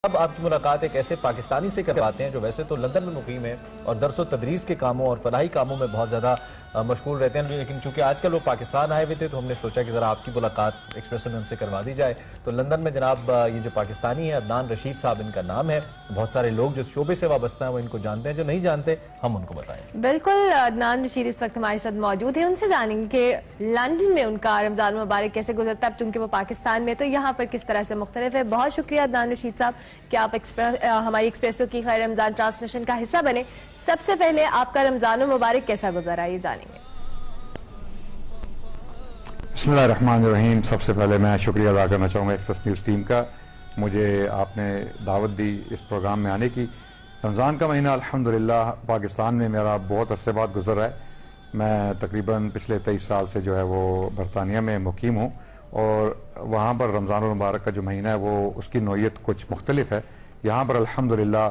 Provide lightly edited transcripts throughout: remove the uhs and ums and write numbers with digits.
اب آپ کی ملاقات ایک ایسے پاکستانی سے کرواتے ہیں جو ویسے تو لندن میں مقیم ہے اور درس و تدریس کے کاموں اور فلاحی کاموں میں بہت زیادہ مشغول رہتے ہیں، لیکن چونکہ آج کل وہ پاکستان آئے ہوئے تھے تو ہم نے سوچا کہ ذرا آپ کی ملاقات ایکسپریسو میں ہم سے کروا دی جائے۔ تو لندن میں جناب یہ جو پاکستانی ہے عدنان رشید صاحب ان کا نام ہے، بہت سارے لوگ جو شعبے سے وابستہ ہیں وہ ان کو جانتے ہیں، جو نہیں جانتے ہم ان کو بتائیں۔ بالکل، عدنان رشید اس وقت ہمارے ساتھ موجود ہیں، ان سے جانیں گے کہ لندن میں ان کا رمضان مبارک کیسے گزرتا ہے، اب چونکہ وہ پاکستان میں تو یہاں پر کس طرح سے مختلف ہے۔ بہت شکریہ عدنان رشید صاحب کہ آپ ہماری ایکسپریسو کی خیر رمضان ٹرانسمیشن کا حصہ بنے۔ سب سے پہلے آپ کا رمضان مبارک کیسا گزرا یہ جانیں گے۔ بسم اللہ الرحمن الرحیم۔ سب سے پہلے میں شکریہ ادا کرنا چاہوں گا ایکسپریس نیوز ٹیم کا، مجھے آپ نے دعوت دی اس پروگرام میں آنے کی۔ رمضان کا مہینہ الحمدللہ پاکستان میں میرا بہت عرصے بعد گزر رہا ہے۔ میں تقریباً پچھلے 23 سال سے جو ہے وہ برطانیہ میں مقیم ہوں، اور وہاں پر رمضان المبارک کا جو مہینہ ہے وہ اس کی نوعیت کچھ مختلف ہے۔ یہاں پر الحمدللہ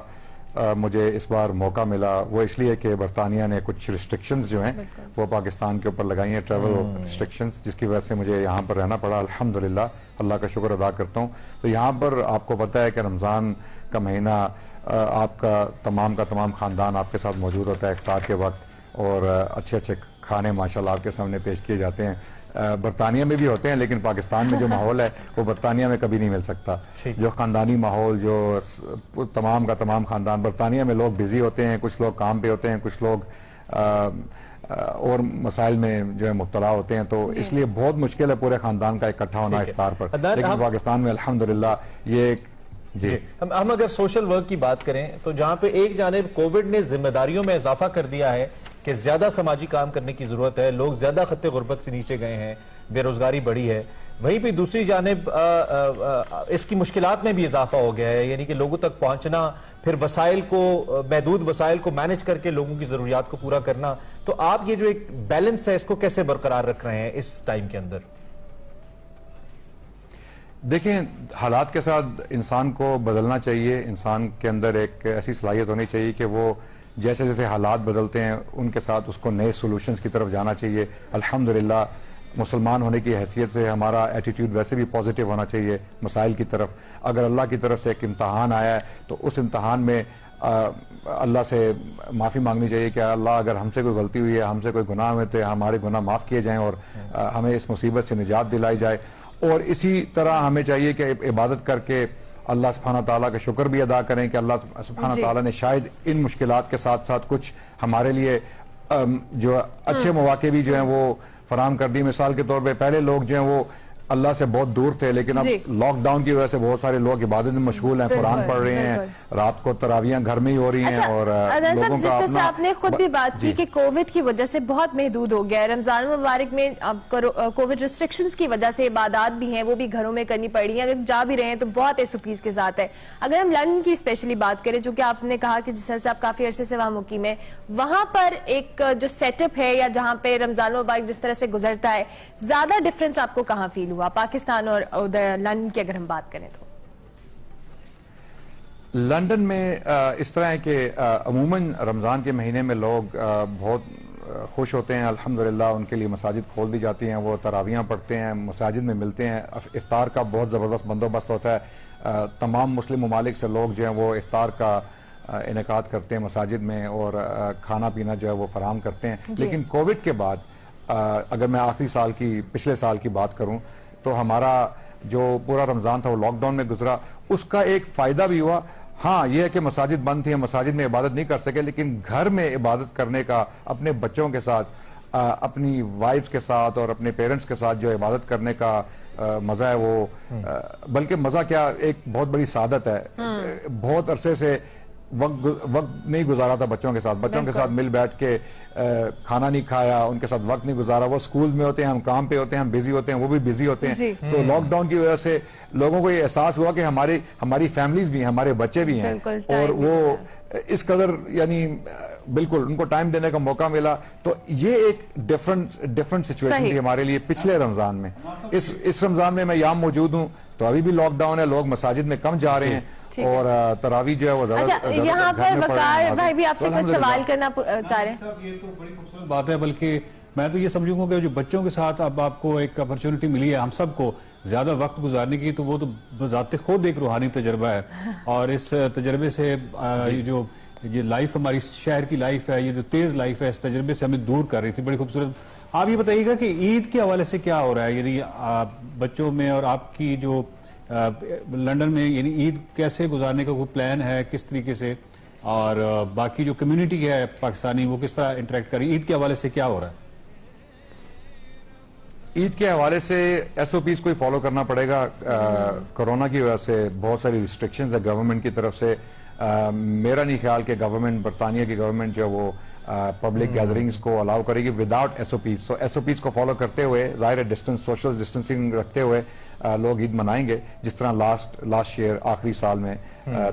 مجھے اس بار موقع ملا، وہ اس لیے کہ برطانیہ نے کچھ ریسٹرکشنز جو ہیں وہ پاکستان کے اوپر لگائی ہیں، ٹریول ریسٹرکشنز، جس کی وجہ سے مجھے یہاں پر رہنا پڑا۔ الحمدللہ اللہ کا شکر ادا کرتا ہوں۔ تو یہاں پر آپ کو پتہ ہے کہ رمضان کا مہینہ آپ کا تمام خاندان آپ کے ساتھ موجود ہوتا ہے افطار کے وقت، اور اچھے کھانے ماشاءاللہ آپ کے سامنے پیش کیے جاتے ہیں۔ برطانیہ میں بھی ہوتے ہیں لیکن پاکستان میں جو ماحول ہے وہ برطانیہ میں کبھی نہیں مل سکتا۔ جو خاندانی ماحول، جو تمام کا تمام خاندان، برطانیہ میں لوگ بزی ہوتے ہیں، کچھ لوگ کام پہ ہوتے ہیں، کچھ لوگ اور مسائل میں جو ہے مبتلا ہوتے ہیں، تو اس لیے بہت مشکل ہے پورے خاندان کا اکٹھا ہونا افطار پر۔ لیکن پاکستان میں الحمدللہ یہ جی ہم اگر سوشل ورک کی بات کریں تو جہاں پہ ایک جانب کووڈ نے ذمہ داریوں میں اضافہ کر دیا ہے کہ زیادہ سماجی کام کرنے کی ضرورت ہے، لوگ زیادہ خط غربت سے نیچے گئے ہیں، بے روزگاری بڑھی ہے، وہیں پہ دوسری جانب اس کی مشکلات میں بھی اضافہ ہو گیا ہے، یعنی کہ لوگوں تک پہنچنا، پھر وسائل کو، محدود وسائل کو مینج کر کے لوگوں کی ضروریات کو پورا کرنا۔ تو آپ یہ جو ایک بیلنس ہے اس کو کیسے برقرار رکھ رہے ہیں اس ٹائم کے اندر؟ دیکھیں، حالات کے ساتھ انسان کو بدلنا چاہیے، انسان کے اندر ایک ایسی صلاحیت ہونی چاہیے کہ وہ جیسے جیسے حالات بدلتے ہیں ان کے ساتھ اس کو نئے سولوشنز کی طرف جانا چاہیے۔ الحمدللہ مسلمان ہونے کی حیثیت سے ہمارا ایٹیٹیوڈ ویسے بھی پازیٹیو ہونا چاہیے مسائل کی طرف۔ اگر اللہ کی طرف سے ایک امتحان آیا ہے تو اس امتحان میں اللہ سے معافی مانگنی چاہیے کہ اللہ اگر ہم سے کوئی غلطی ہوئی ہے، ہم سے کوئی گناہ ہوئے تو ہمارے گناہ معاف کیے جائیں اور ہمیں اس مصیبت سے نجات دلائی جائے۔ اور اسی طرح ہمیں چاہیے کہ عبادت کر کے اللہ سبحانہ تعالیٰ کا شکر بھی ادا کریں کہ اللہ سبحانہ تعالیٰ نے شاید ان مشکلات کے ساتھ ساتھ کچھ ہمارے لیے جو اچھے مواقع بھی جو ہیں وہ فراہم کر دی۔ مثال کے طور پہ پہلے لوگ جو ہیں وہ اللہ سے بہت دور تھے، لیکن اب لاک ڈاؤن کی وجہ سے بہت سارے لوگ عبادت میں مشغول ہیں، قرآن پڑھ رہے ہیں، رات کو تراویحیں گھر میں ہی ہو رہی ہیں۔ اور جس طرح سے آپ نے خود بھی بات کی کہ کووڈ کی وجہ سے بہت محدود ہو گیا ہے، رمضان مبارک میں کووڈ ریسٹرکشنز کی وجہ سے عبادات بھی ہیں وہ بھی گھروں میں کرنی پڑ رہی ہیں، اگر جا بھی رہے ہیں تو بہت ایسوپیز کے ساتھ ہے۔ اگر ہم لندن کی اسپیشلی بات کریں، جو کہ آپ نے کہا کہ جس طرح سے آپ کافی عرصے سے وہاں مقیم ہے، وہاں پر ایک جو سیٹ اپ ہے یا جہاں پہ رمضان مبارک جس طرح سے گزرتا ہے، زیادہ ڈفرنس آپ کو کہاں فیل ہوا پاکستان اور لندن کی اگر ہم بات کریں تو؟ لندن میں اس طرح ہے کہ عموماً رمضان کے مہینے میں لوگ بہت خوش ہوتے ہیں، الحمدللہ ان کے لیے مساجد کھول دی جاتی ہیں، وہ تراویحیں پڑھتے ہیں، مساجد میں ملتے ہیں، افطار کا بہت زبردست بندوبست ہوتا ہے۔ تمام مسلم ممالک سے لوگ جو ہیں وہ افطار کا انعقاد کرتے ہیں مساجد میں، اور کھانا پینا جو ہے وہ فراہم کرتے ہیں۔ لیکن کووڈ کے بعد اگر میں پچھلے سال کی بات کروں تو ہمارا جو پورا رمضان تھا وہ لاک ڈاؤن میں گزرا۔ اس کا ایک فائدہ بھی ہوا، ہاں یہ ہے کہ مساجد بند تھی، مساجد میں عبادت نہیں کر سکے، لیکن گھر میں عبادت کرنے کا، اپنے بچوں کے ساتھ، اپنی وائفز کے ساتھ اور اپنے پیرنٹس کے ساتھ جو عبادت کرنے کا مزہ ہے وہ بلکہ مزہ کیا، ایک بہت بڑی سعادت ہے۔ بہت عرصے سے وقت نہیں گزارا تھا بچوں کے ساتھ مل بیٹھ کے کھانا نہیں کھایا، ان کے ساتھ وقت نہیں گزارا۔ وہ سکولز میں ہوتے ہیں، ہم کام پہ ہوتے ہیں، ہم بزی ہوتے ہیں، وہ بھی بزی ہوتے ہیں۔ تو لاک ڈاؤن کی وجہ سے لوگوں کو یہ احساس ہوا کہ ہماری فیملیز بھی ہیں، ہمارے بچے بھی ہیں، اور وہ اس قدر یعنی بالکل ان کو ٹائم دینے کا موقع ملا۔ تو یہ ایک ڈیفرنٹ سچویشن تھی ہمارے لیے پچھلے رمضان میں۔ اس رمضان میں یہاں موجود ہوں تو ابھی بھی لاک ڈاؤن ہے، لوگ مساجد میں کم جا رہے ہیں اور تراویح جو ہے وہ زیادہ یہاں پر وقار بھائی بھی آپ سے کچھ سوال کرنا چاہ رہے ہیں۔ یہ تو بڑی خوبصورت بات ہے، بلکہ میں تو یہ سمجھوں گا کہ جو بچوں کے ساتھ اب آپ کو ایک اپرچونٹی ملی ہے ہم سب کو، زیادہ وقت گزارنے کی، تو وہ تو بذات خود ایک روحانی تجربہ ہے، اور اس تجربے سے جو یہ لائف ہماری شہر کی لائف ہے، یہ جو تیز لائف ہے، اس تجربے سے ہمیں دور کر رہی تھی. بڑی خوبصورت. آپ یہ بتائیے گا کہ عید کے حوالے سے کیا ہو رہا ہے، یعنی بچوں میں اور آپ کی جو لندن میں، یعنی عید کیسے گزارنے کا کوئی پلان ہے، کس طریقے سے، اور باقی جو کمیونٹی ہے پاکستانی وہ کس طرح انٹریکٹ کر رہی ہے، عید کے حوالے سے کیا ہو رہا ہے؟ عید کے حوالے سے ایس او پیز کو فالو کرنا پڑے گا. کورونا کی وجہ سے بہت ساری ریسٹرکشنز ہے گورنمنٹ کی طرف سے. میرا نہیں خیال کہ گورنمنٹ، برطانیہ کی گورنمنٹ جو ہے وہ پبلک گیدرنگز کو الاؤ کرے گی وداؤٹ ایس او پیز. سو ایس او پیز کو فالو کرتے ہوئے، ظاہر ہے ڈسٹنس، سوشل ڈسٹنسنگ رکھتے ہوئے لوگ عید منائیں گے، جس طرح لاسٹ ایئر آخری سال میں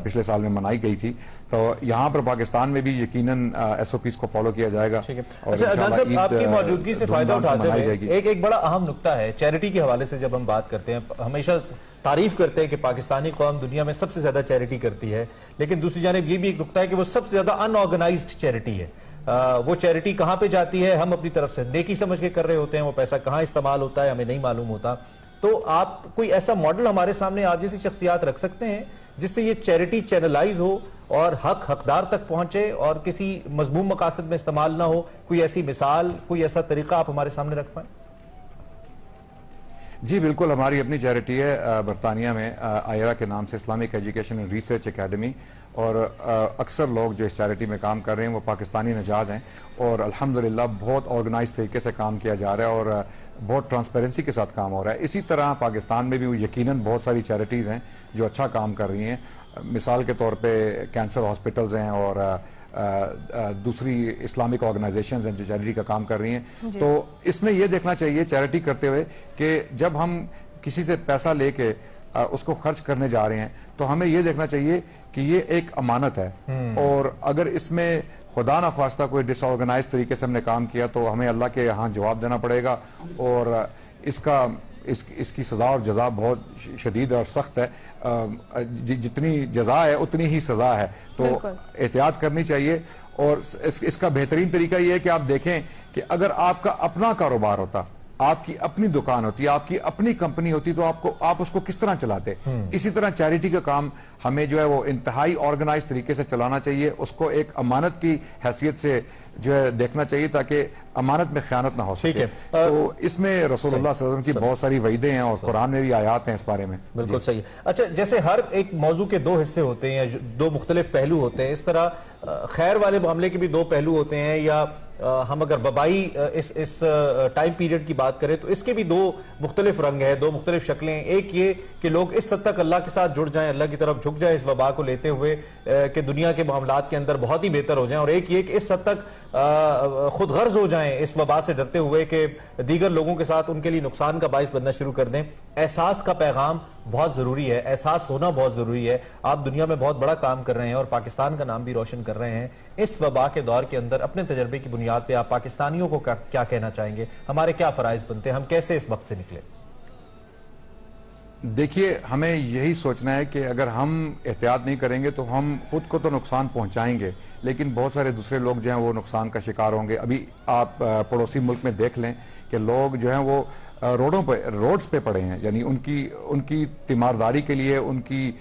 پچھلے سال میں منائی گئی تھی. تو یہاں پر پاکستان میں بھی یقیناً ایس او پیز کو فالو کیا جائے گا. اچھا عدنان صاحب، آپ کی موجودگی سے فائدہ اٹھاتے ہوئے ایک بڑا اہم نقطہ ہے چیریٹی کے حوالے سے. جب ہم بات کرتے ہیں، ہمیشہ تعریف کرتے ہیں کہ پاکستانی قوم دنیا میں سب سے زیادہ چیریٹی کرتی ہے، لیکن دوسری جانب یہ بھی ایک نقطہ ہے کہ وہ سب سے زیادہ ان آرگنائزڈ چیریٹی ہے. وہ چیریٹی کہاں پہ جاتی ہے، ہم اپنی طرف سے نیکی سمجھ کے کر رہے ہوتے ہیں، وہ پیسہ کہاں استعمال ہوتا ہے ہمیں نہیں معلوم ہوتا. تو آپ کوئی ایسا ماڈل ہمارے سامنے آپ جیسی شخصیات رکھ سکتے ہیں جس سے یہ چیریٹی چینلائز ہو اور حقدار تک پہنچے اور کسی مذموم مقاصد میں استعمال نہ ہو؟ کوئی ایسی مثال، کوئی ایسا طریقہ آپ ہمارے سامنے رکھ پائیں؟ جی بالکل، ہماری اپنی چیریٹی ہے برطانیہ میں، آئرا کے نام سے، Islamic education and research academy. اور اکثر لوگ جو اس چیریٹی میں کام کر رہے ہیں وہ پاکستانی نژاد ہیں، اور الحمدللہ بہت آرگنائز طریقے سے کام کیا جا رہا ہے اور بہت ٹرانسپیرنسی کے ساتھ کام ہو رہا ہے. اسی طرح پاکستان میں بھی یقیناً بہت ساری چیریٹیز ہیں جو اچھا کام کر رہی ہیں. مثال کے طور پہ کینسر ہاسپٹلز ہیں اور دوسری اسلامک آرگنائزیشنز ہیں جو چیریٹی کا کام کر رہی ہیں. تو اس میں یہ دیکھنا چاہیے چیریٹی کرتے ہوئے کہ جب ہم کسی سے پیسہ لے کے اس کو خرچ کرنے جا رہے ہیں تو ہمیں یہ دیکھنا چاہیے کہ یہ ایک امانت ہے، اور اگر اس میں خدا نہ خواستہ کوئی ڈس آرگنائز طریقے سے ہم نے کام کیا تو ہمیں اللہ کے یہاں جواب دینا پڑے گا، اور اس کی سزا اور جزا بہت شدید اور سخت ہے. جتنی جزا ہے اتنی ہی سزا ہے. تو احتیاط کرنی چاہیے. اور اس کا بہترین طریقہ یہ ہے کہ آپ دیکھیں کہ اگر آپ کا اپنا کاروبار ہوتا، آپ کی اپنی دکان ہوتی، آپ کی اپنی کمپنی ہوتی، تو آپ اس کو کس طرح چلاتے. اسی طرح چیریٹی کا کام ہمیں جو ہے وہ انتہائی آرگنائز طریقے سے چلانا چاہیے. اس کو ایک امانت کی حیثیت سے جو ہے دیکھنا چاہیے تاکہ امانت میں خیانت نہ ہو سکے. تو اس میں رسول اللہ صلی اللہ علیہ وسلم کی بہت ساری وعیدیں ہیں اور قرآن میں بھی آیات ہیں اس بارے میں. بالکل صحیح. اچھا، جیسے ہر ایک موضوع کے دو حصے ہوتے ہیں، دو مختلف پہلو ہوتے ہیں، اس طرح خیر والے معاملے کے بھی دو پہلو ہوتے ہیں. یا ہم اگر وبائی اس ٹائم پیریڈ کی بات کریں تو اس کے بھی دو مختلف رنگ ہیں، دو مختلف شکلیں. ایک یہ کہ لوگ اس حد تک اللہ کے ساتھ جڑ جائیں، اللہ کی طرف جھک جائیں اس وبا کو لیتے ہوئے کہ دنیا کے معاملات کے اندر بہت ہی بہتر ہو جائیں، اور ایک یہ کہ اس حد تک خود غرض ہو جائیں اس وبا سے ڈرتے ہوئے کہ دیگر لوگوں کے ساتھ ان کے لیے نقصان کا باعث بننا شروع کر دیں. احساس کا پیغام بہت ضروری ہے، احساس ہونا بہت ضروری ہے. آپ دنیا میں بہت بڑا کام کر رہے ہیں اور پاکستان کا نام بھی روشن کر رہے ہیں. اس وبا کے دور کے اندر اپنے تجربے کی بنیاد پہ آپ پاکستانیوں کو کیا کہنا چاہیں گے؟ ہمارے کیا فرائض بنتے ہیں؟ ہم کیسے اس وقت سے نکلیں؟ دیکھیے، ہمیں یہی سوچنا ہے کہ اگر ہم احتیاط نہیں کریں گے تو ہم خود کو تو نقصان پہنچائیں گے، لیکن بہت سارے دوسرے لوگ جو ہیں وہ نقصان کا شکار ہوں گے. ابھی آپ پڑوسی ملک میں دیکھ لیں کہ لوگ جو ہیں وہ روڈز پہ پڑے ہیں، یعنی ان کی تیمارداری کے لیے ان کی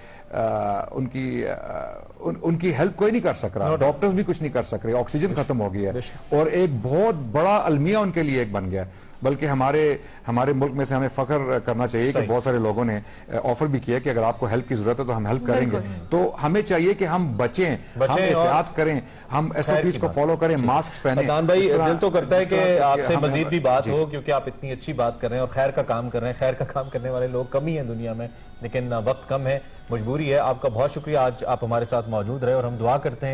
ہیلپ کوئی نہیں کر سک رہا، ڈاکٹرز بھی کچھ نہیں کر سک رہے، آکسیجن ختم ہو گیا ہے، اور ایک بہت بڑا المیہ ان کے لیے ایک بن گیا. بلکہ ہمارے ملک میں سے ہمیں فخر کرنا چاہیے کہ بہت سارے لوگوں نے آفر بھی کیا کہ اگر آپ کو ہیلپ کی ضرورت ہے تو ہم ہیلپ کریں گے. تو ہمیں چاہیے کہ ہم بچیں، ہم احتیاط کریں، ہم ایس او پیز کو فالو کریں، ماسک پہنیں. عدنان بھائی، دل تو کرتا ہے کہ آپ سے مزید بھی بات ہو، کیونکہ آپ اتنی اچھی بات کر رہے ہیں اور خیر کا کام کر رہے ہیں. خیر کا کام کرنے والے لوگ کم ہی ہیں دنیا میں، لیکن وقت کم ہے، مجبوری ہے. آپ کا بہت شکریہ، آج آپ ہمارے ساتھ موجود رہے، اور ہم دعا کرتے ہیں